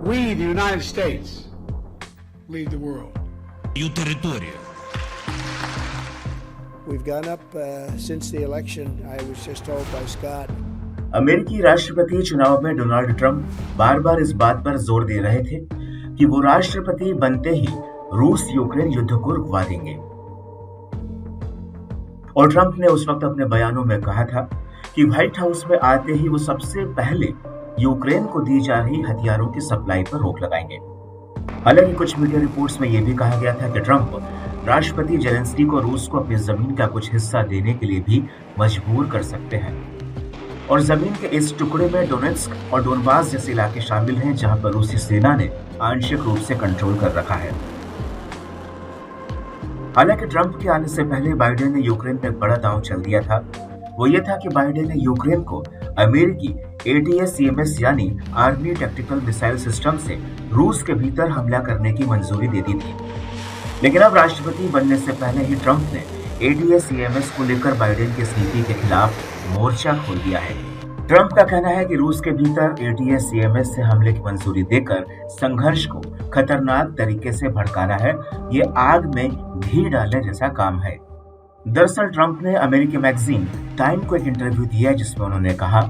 We, the United States, lead the world. Свою територію. We've gone up since the election. I was just told by Scott. अमेरिकी राष्ट्रपति चुनाव में Donald Trump बार बार इस बात पर जोर दे रहे थे कि वो राष्ट्रपति बनते ही रूस यूक्रेन युद्ध को रुकवा देंगे। और ट्रंप ने उस वक्त अपने बयानों में कहा था कि व्हाइट हाउस में आते ही वो सबसे पहले यूक्रेन को दी जा रही हथियारों की सप्लाई पर रोक लगाएंगे। हालांकि कुछ मीडिया रिपोर्ट्स में यह भी कहा गया था कि ट्रंप राष्ट्रपति जेलेंस्की को रूस को अपनी जमीन का कुछ हिस्सा देने के लिए भी मजबूर कर सकते हैं। और जमीन के इस टुकड़े में डोनेट्स्क और डोनबास जैसे इलाके शामिल हैं, जहां पर रूसी सेना ने आंशिक रूप से कंट्रोल कर रखा है। हालांकि ट्रंप के आने से पहले बाइडेन ने यूक्रेन पर एक बड़ा दांव चल दिया था। वो ये था कि बाइडेन ने यूक्रेन को अमेरिकी ATACMS यानी आर्मी टैक्टिकल मिसाइल सिस्टम से रूस के भीतर हमला करने की मंजूरी दे दी थी। लेकिन अब राष्ट्रपति बनने से पहले ही ट्रंप ने ATACMS को लेकर बाइडेन की इस नीति के खिलाफ मोर्चा खोल दिया है। ट्रंप का कहना है कि रूस के भीतर ATACMS से हमले की मंजूरी देकर संघर्ष को खतरनाक तरीके से भड़काना है। ये आग में घी डालने जैसा काम है। दरअसल ट्रंप ने अमेरिकी मैगजीन टाइम को एक इंटरव्यू दिया जिसमें उन्होंने कहा,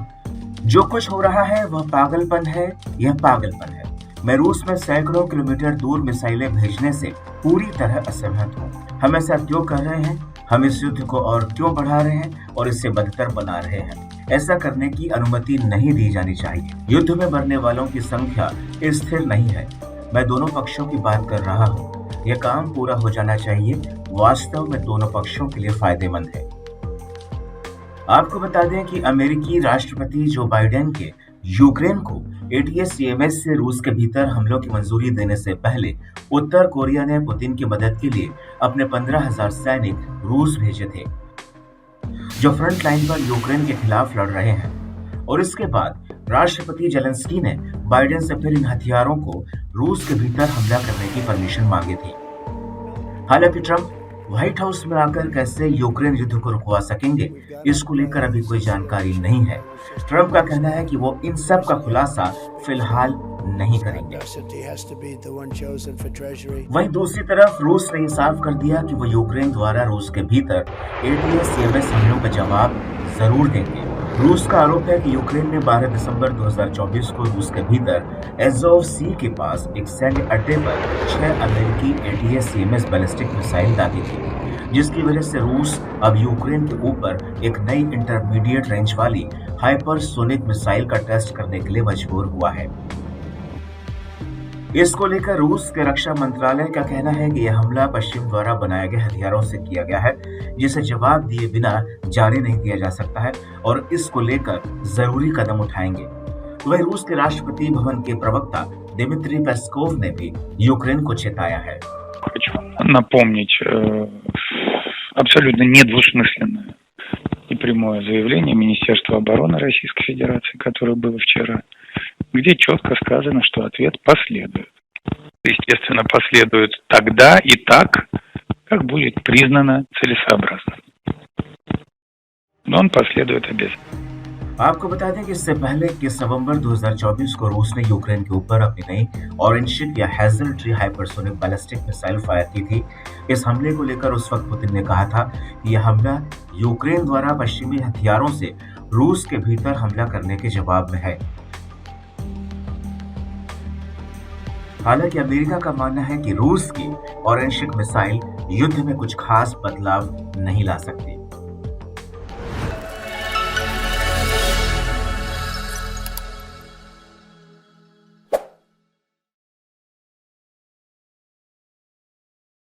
जो कुछ हो रहा है वह पागलपन है, यह पागलपन है। मैं रूस में सैकड़ों किलोमीटर दूर मिसाइलें भेजने से पूरी तरह असहमत हूँ। हम ऐसा क्यों कर रहे हैं? हम इस युद्ध को और क्यों बढ़ा रहे हैं और इसे बदतर बना रहे हैं? ऐसा करने की अनुमति नहीं दी जानी चाहिए। युद्ध में मरने वालों की संख्या स्थिर नहीं है। मैं दोनों पक्षों की बात कर रहा हूँ। यह काम पूरा हो जाना चाहिए। वास्तव में दोनों पक्षों के लिए फायदेमंद है। आपको बता दें कि अमेरिकी राष्ट्रपति जो बाइडेन के यूक्रेन को ATACMS से रूस के भीतर हमलों की मंजूरी देने से पहले उत्तर कोरिया ने पुतिन की मदद के लिए अपने 15,000 सैनिक रूस भेजे थे, जो फ्रंट लाइन पर यूक्रेन के खिलाफ लड़ रहे हैं। और इसके बाद राष्ट्रपति जेलेंस्की ने बाइडेन से फिर इन हथियारों को रूस के भीतर हमला करने की परमिशन मांगी थी। हालांकि ट्रंप व्हाइट हाउस में आकर कैसे यूक्रेन युद्ध को रुकवा सकेंगे, इसको लेकर अभी कोई जानकारी नहीं है। ट्रंप का कहना है कि वो इन सब का खुलासा फिलहाल नहीं करेंगे। वहीं दूसरी तरफ रूस ने साफ कर दिया कि वो यूक्रेन द्वारा रूस के भीतर ATACMS हमलों का जवाब जरूर देंगे। रूस का आरोप है कि यूक्रेन ने 12 दिसंबर 2024 को रूस के भीतर एज़ोव सी के पास एक सैन्य अड्डे पर 6 अमेरिकी ATACMS बैलिस्टिक मिसाइल दागी थी, जिसकी वजह से रूस अब यूक्रेन के ऊपर एक नई इंटरमीडिएट रेंज वाली हाइपरसोनिक मिसाइल का टेस्ट करने के लिए मजबूर हुआ है। इसको लेकर रूस के रक्षा मंत्रालय का कहना है कि यह हमला पश्चिम द्वारा बनाए गए हथियारों से किया गया है, जिसे जवाब दिए बिना जारी नहीं किया जा सकता है और इसको लेकर जरूरी कदम उठाएंगे। वहीं रूस के राष्ट्रपति भवन के प्रवक्ता दिमित्री पेस्कोव ने भी यूक्रेन को चेताया है। Напомнить абсолютно недвусмысленное и прямое заявление Министерства обороны Российской Федерации, которое было вчера, где четко сказано, что ответ последует. Естественно, последует тогда и так, как будет признано целесообразным. Но он последует обязательно. आपको बता दें कि इससे पहले 21 नवंबर 2024 को रूस ने यूक्रेन के ऊपर अपनी नई ऑरेंज या hazel tree hypersonic ballistic missile fire की थी। इस हमले को लेकर उस वक्त पुतिन ने कहा था कि यह हमला यूक्रेन द्वारा पश्चिमी हथियारों से रूस के भीतर हमला करने के जवाब में है। हालांकि अमेरिका का मानना है कि रूस की ऑरेंज मिसाइल युद्ध में कुछ खास बदलाव नहीं ला सकती।